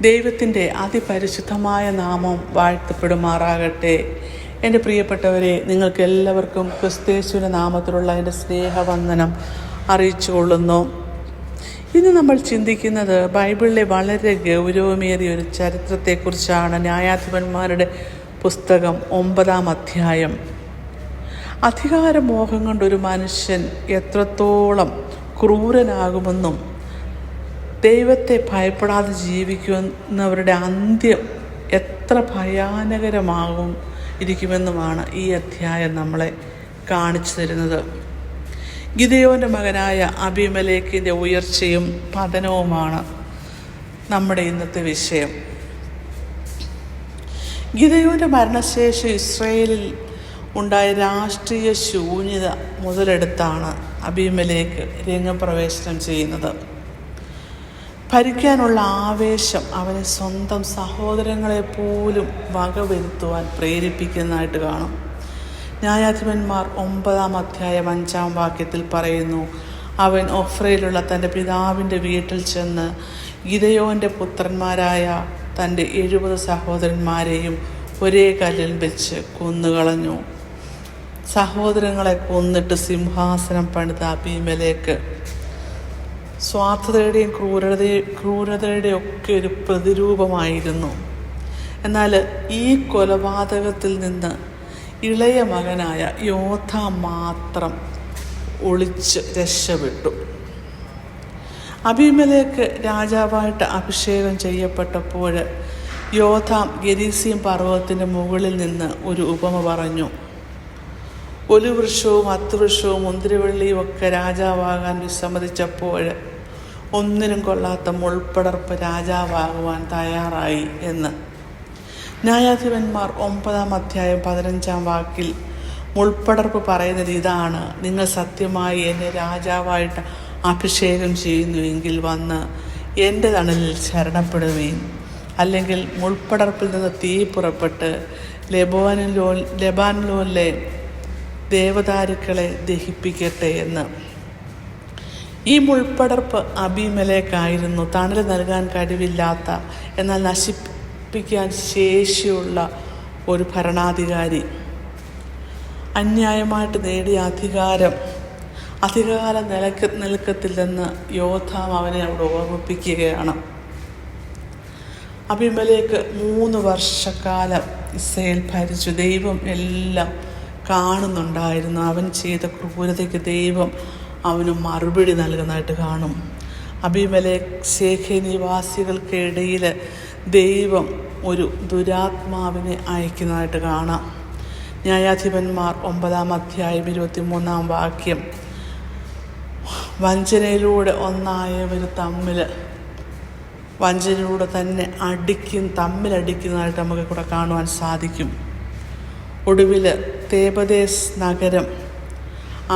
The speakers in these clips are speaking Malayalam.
ദൈവത്തിൻ്റെ അതിപരിശുദ്ധമായ നാമം വാഴ്ത്തപ്പെടുമാറാകട്ടെ. എൻ്റെ പ്രിയപ്പെട്ടവരെ, നിങ്ങൾക്ക് എല്ലാവർക്കും ക്രിസ്തേശുവിൻ്റെ നാമത്തിലുള്ള എൻ്റെ സ്നേഹവന്ദനം അറിയിച്ചു കൊള്ളുന്നു. ഇന്ന് നമ്മൾ ചിന്തിക്കുന്നത് ബൈബിളിലെ വളരെ ഗൗരവമേറിയ ഒരു ചരിത്രത്തെക്കുറിച്ചാണ്. ന്യായാധിപന്മാരുടെ പുസ്തകം 9-ാം അധ്യായം. അധികാരമോഹം കൊണ്ടൊരു മനുഷ്യൻ എത്രത്തോളം ക്രൂരനാകുമെന്നും ദൈവത്തെ ഭയപ്പെടാതെ ജീവിക്കുന്നവരുടെ അന്ത്യം എത്ര ഇരിക്കുമെന്നുമാണ് ഈ അധ്യായം നമ്മളെ കാണിച്ചു തരുന്നത്. ഗിദെയോൻ്റെ മകനായ അബീമേലെക്കിൻ്റെ ഉയർച്ചയും പതനവുമാണ് നമ്മുടെ ഇന്നത്തെ വിഷയം. ഗിദെയോൻ്റെ മരണശേഷം ഇസ്രായേലിൽ ഉണ്ടായ രാഷ്ട്രീയ ശൂന്യത മുതലെടുത്താണ് അബീമേലെക്ക് രംഗപ്രവേശനം ചെയ്യുന്നത്. ഭരിക്കാനുള്ള ആവേശം അവനെ സ്വന്തം സഹോദരങ്ങളെ പോലും വകവരുത്തുവാൻ പ്രേരിപ്പിക്കുന്നതായിട്ട് കാണും. ന്യായാധിപന്മാർ 9-ാം അധ്യായം 5-ാം വാക്യത്തിൽ പറയുന്നു, അവൻ ഒഫ്രയിലുള്ള തൻ്റെ പിതാവിൻ്റെ വീട്ടിൽ ചെന്ന് ഗിദെയോൻ്റെ പുത്രന്മാരായ തൻ്റെ 70 സഹോദരന്മാരെയും ഒരേ കല്ലിൽ വെച്ച് കൊന്നുകളഞ്ഞു. സഹോദരങ്ങളെ കൊന്നിട്ട് സിംഹാസനം പണിത അബീമേലെക്ക് സ്വാർത്ഥതയുടെയും ക്രൂരതയുടെയും ഒക്കെ ഒരു പ്രതിരൂപമായിരുന്നു. എന്നാൽ ഈ കൊലപാതകത്തിൽ നിന്ന് ഇളയ മകനായ യോഥാം മാത്രം ഒളിച്ച് രക്ഷപ്പെട്ടു. അബീമേലെക്ക് രാജാവായിട്ട് അഭിഷേകം ചെയ്യപ്പെട്ടപ്പോൾ യോഥാം ഗെരിസീം പർവ്വതത്തിൻ്റെ മുകളിൽ നിന്ന് ഒരു ഉപമ പറഞ്ഞു. ഒലിവൃക്ഷവും അത്തിവൃക്ഷവും മുന്തിരിവള്ളിയും ഒക്കെ രാജാവാകാൻ വിസമ്മതിച്ചപ്പോൾ ഒന്നിനും കൊള്ളാത്ത മുൾപ്പടർപ്പ് രാജാവാകുവാൻ തയ്യാറായി എന്ന്. ന്യായാധിപന്മാർ 9-ാം അധ്യായം 15-ാം വാക്കിൽ മുൾപ്പടർപ്പ് പറയുന്നത് ഇതാണ്: നിങ്ങൾ സത്യമായി എന്നെ രാജാവായിട്ട് അഭിഷേകം ചെയ്യുന്നുവെങ്കിൽ വന്ന് എൻ്റെ തണലിൽ ശരണപ്പെടുവീൻ, അല്ലെങ്കിൽ മുൾപ്പടർപ്പിൽ നിന്ന് തീ പുറപ്പെട്ട് ലെബാനോനിലെ ദേവദാരുക്കളെ ദഹിപ്പിക്കട്ടെ എന്ന്. ഈ മുൾപ്പടർപ്പ് അബീമേലെക്കായിരുന്നു. തണൽ നൽകാൻ കഴിവില്ലാത്ത, എന്നാൽ നശിപ്പിക്കാൻ ശേഷിയുള്ള ഒരു ഭരണാധികാരി. അന്യായമായിട്ട് നേടിയ അധികാരം നിൽക്കത്തില്ലെന്ന് യോഥാം അവനെ അവിടെ ഓർമ്മിപ്പിക്കുകയാണ്. അബീമേലെക്ക് 3 വർഷക്കാലം ഇസ്രായേൽ ഭരിച്ചു. ദൈവം എല്ലാം കാണുന്നുണ്ടായിരുന്നു. അവൻ ചെയ്ത ക്രൂരതയ്ക്ക് ദൈവം അവന് മറുപടി നൽകുന്നതായിട്ട് കാണും. അബീമേലെക്ക് ശേഖേം നിവാസികൾക്കിടയിൽ ദൈവം ഒരു ദുരാത്മാവിനെ അയക്കുന്നതായിട്ട് കാണാം. ന്യായാധിപന്മാർ 9-ാം അധ്യായം 23-ാം വാക്യം, വഞ്ചനയിലൂടെ ഒന്നായവർ വഞ്ചനയിലൂടെ തന്നെ തമ്മിലടിക്കുന്നതായിട്ട് നമുക്ക് കൂടെ കാണുവാൻ സാധിക്കും. ഒടുവിൽ തേബദേസ് നഗരം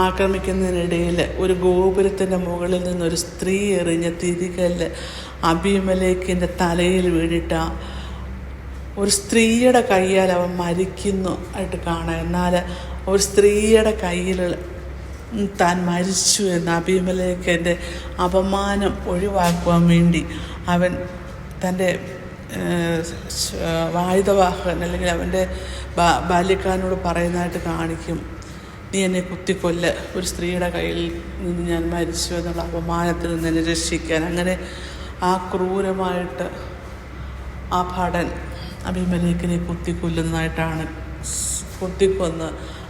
ആക്രമിക്കുന്നതിനിടയിൽ ഒരു ഗോപുരത്തിൻ്റെ മുകളിൽ നിന്നൊരു സ്ത്രീ എറിഞ്ഞ തിരികല്ല് അബീമേലെക്കിൻ്റെ തലയിൽ വീണിട്ട ഒരു സ്ത്രീയുടെ കയ്യാൽ അവൻ മരിക്കുന്നു ആയിട്ട് കാണാം. എന്നാൽ ഒരു സ്ത്രീയുടെ കയ്യിൽ താൻ മരിച്ചു എന്ന് അബീമേലെക്കിൻ്റെ അപമാനം ഒഴിവാക്കുവാൻ വേണ്ടി അവൻ തൻ്റെ ആയുധവാഹകൻ അല്ലെങ്കിൽ അവൻ്റെ ബാല്യക്കാരനോട് പറയുന്നതായിട്ട് കാണിക്കും, നീ എന്നെ കുത്തിക്കൊല്ല്, ഒരു സ്ത്രീയുടെ കയ്യിൽ നിന്ന് ഞാൻ മരിച്ചു എന്നുള്ള അപമാനത്തിൽ നിന്ന് എന്നെ രക്ഷിക്കാൻ. അങ്ങനെ ആ ക്രൂരമായിട്ട് ആ ഭടൻ അബീമേലെക്കിനെ കുത്തിക്കൊന്ന്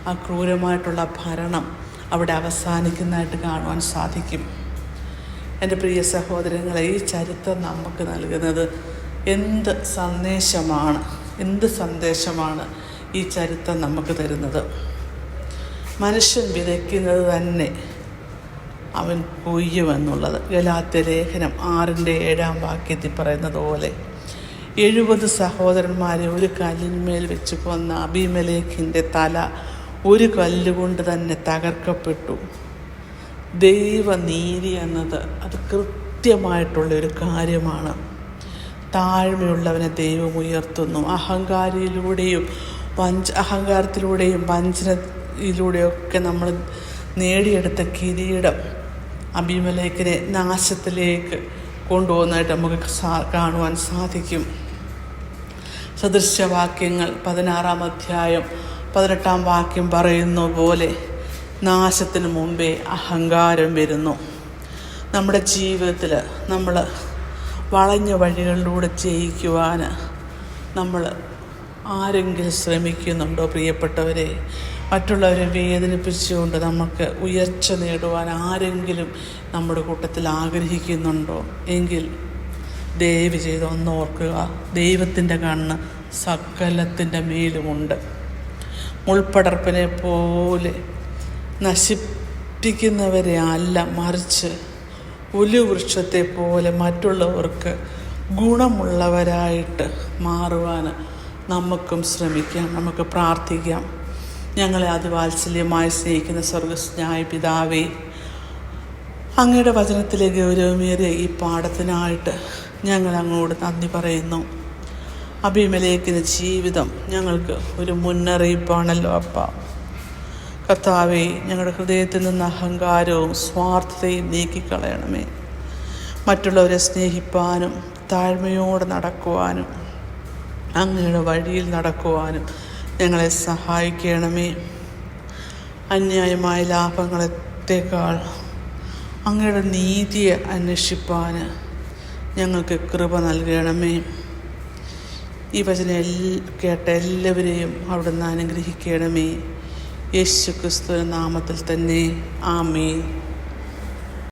ആ ക്രൂരമായിട്ടുള്ള ഭരണം അവിടെ അവസാനിക്കുന്നതായിട്ട് കാണുവാൻ സാധിക്കും. എൻ്റെ പ്രിയ സഹോദരങ്ങളെ, ഈ ചരിത്രം നമുക്ക് നൽകുന്നത് എന്ത് സന്ദേശമാണ് ഈ ചരിത്രം നമുക്ക് തരുന്നത്? മനുഷ്യൻ വിതയ്ക്കുന്നത് തന്നെ അവൻ കൊയ്യുമെന്നുള്ളത്. ഗലാത്യലേഖനം 6-7 വാക്യത്തിൽ പറയുന്നത് പോലെ 70 സഹോദരന്മാരെ ഒരു കല്ലിന്മേൽ വെച്ച് കൊന്ന അബീമേലെക്കിൻ്റെ തല ഒരു കല്ലുകൊണ്ട് തന്നെ തകർക്കപ്പെട്ടു. ദൈവനീതി എന്നത് അത് കൃത്യമായിട്ടുള്ളൊരു കാര്യമാണ്. താഴ്മയുള്ളവനെ ദൈവം ഉയർത്തുന്നു. അഹങ്കാരത്തിലൂടെയും വഞ്ചനയിലൂടെയൊക്കെ നമ്മൾ നേടിയെടുത്ത കിരീടം അബീമേലെക്കിനെ നാശത്തിലേക്ക് കൊണ്ടുപോകുന്നതായിട്ട് നമുക്ക് കാണുവാൻ സാധിക്കും. സദൃശവാക്യങ്ങൾ 16-ാം അധ്യായം 18-ാം വാക്യം പറയുന്ന പോലെ നാശത്തിന് മുമ്പേ അഹങ്കാരം വരുന്നു. നമ്മുടെ ജീവിതത്തിൽ നമ്മൾ വളഞ്ഞ വഴികളിലൂടെ ജയിക്കുവാൻ നമ്മൾ ആരെങ്കിലും ശ്രമിക്കുന്നുണ്ടോ പ്രിയപ്പെട്ടവരെ? മറ്റുള്ളവരെ വേദനിപ്പിച്ചുകൊണ്ട് നമുക്ക് ഉയർച്ച നേടുവാൻ ആരെങ്കിലും നമ്മുടെ കൂട്ടത്തിൽ ആഗ്രഹിക്കുന്നുണ്ടോ എങ്കിൽ ദയവ് ചെയ്ത് ഒന്ന് ഓർക്കുക, ദൈവത്തിൻ്റെ കണ്ണ് സകലത്തിൻ്റെ മേലുമുണ്ട്. മുൾപ്പടർപ്പിനെ പോലെ നശിപ്പിക്കുന്നവരെ അല്ല, മറിച്ച് ഒലിവൃക്ഷത്തെ പോലെ മറ്റുള്ളവർക്ക് ഗുണമുള്ളവരായിട്ട് മാറുവാൻ നമുക്കും ശ്രമിക്കാം, നമുക്ക് പ്രാർത്ഥിക്കാം. ഞങ്ങളെ അതിവാത്സല്യമായി സ്നേഹിക്കുന്ന സ്വർഗസ്നായ പിതാവേ, അങ്ങയുടെ വചനത്തിലെ ഗൗരവമേറിയ ഈ പാഠത്തിനായിട്ട് ഞങ്ങൾ അങ്ങോട്ട് നന്ദി പറയുന്നു. അബീമേലെക്കിൻ്റെ ജീവിതം ഞങ്ങൾക്ക് ഒരു മുന്നറിയിപ്പാണല്ലോ അപ്പ. കർത്താവേ, ഞങ്ങളുടെ ഹൃദയത്തിൽ നിന്ന് അഹങ്കാരവും സ്വാർത്ഥതയും നീക്കിക്കളയണമേ. മറ്റുള്ളവരെ സ്നേഹിപ്പാനും താഴ്മയോടെ നടക്കുവാനും അങ്ങയുടെ വഴിയിൽ നടക്കുവാനും ഞങ്ങളെ സഹായിക്കണമേ. അന്യായമായ ലാഭങ്ങളെത്തേക്കാൾ അങ്ങയുടെ നീതിയെ അന്വേഷിപ്പാൻ ഞങ്ങൾക്ക് കൃപ നൽകണമേ. ഈ വചനം കേട്ട എല്ലാവരെയും അവിടുന്ന് അനുഗ്രഹിക്കണമേ. യേശു ക്രിസ്തുവിന്റെ നാമത്തിൽ തന്നെ ആമേൻ.